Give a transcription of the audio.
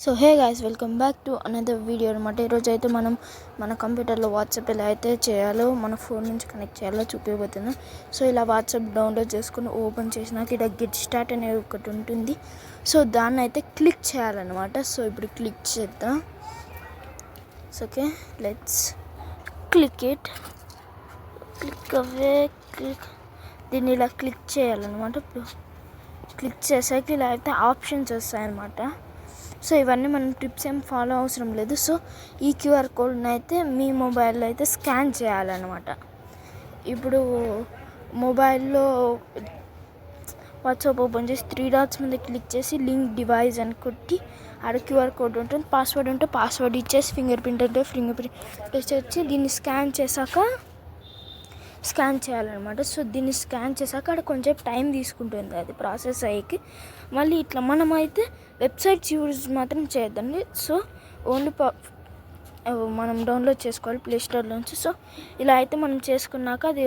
So hey guys, welcome back to another video అనమాట. ఈరోజు అయితే మనం మన కంప్యూటర్లో వాట్సాప్ ఎలా అయితే చేయాలో, మన ఫోన్ నుంచి కనెక్ట్ చేయాలో చూపించబోతున్నాం. సో ఇలా వాట్సాప్ డౌన్లోడ్ చేసుకుని ఓపెన్ చేసినాక ఇక్కడ గెట్ స్టార్ట్ అనేది ఒకటి ఉంటుంది. సో దాన్ని అయితే క్లిక్ చేయాలన్నమాట. సో ఇప్పుడు క్లిక్ చేద్దాం. So okay, let's click it. Click దీన్ని ఇలా క్లిక్ చేయాలన్నమాట. ఇప్పుడు క్లిక్ చేసాక ఇలా అయితే ఆప్షన్స్ వస్తాయన్నమాట. సో ఇవన్నీ మనం టిప్స్ ఏం ఫాలో అవసరం లేదు. సో ఈ క్యూఆర్ కోడ్ని అయితే మీ మొబైల్లో అయితే స్కాన్ చేయాలన్నమాట. ఇప్పుడు మొబైల్లో వాట్సాప్ ఓపెన్ చేసి 3 డాట్స్ మీద క్లిక్ చేసి లింక్ డివైస్ అని కొట్టి ఆడ క్యూఆర్ కోడ్ ఉంటుంది, పాస్వర్డ్ ఉంటే పాస్వర్డ్ ఇచ్చేసి ఫింగర్ ప్రింట్ వచ్చి దీన్ని స్కాన్ చేయాలన్నమాట. సో దీన్ని స్కాన్ చేశాక అక్కడ కొంచెం టైం తీసుకుంటుంది అది ప్రాసెస్ అయ్యేకి. మళ్ళీ ఇట్లా మనం అయితే వెబ్సైట్స్ యూజ్ మాత్రం చేయొద్దండి. సో ఓన్లీ మనం డౌన్లోడ్ చేసుకోవాలి ప్లే స్టోర్ నుంచి. సో ఇలా అయితే మనం చేసుకున్నాక అది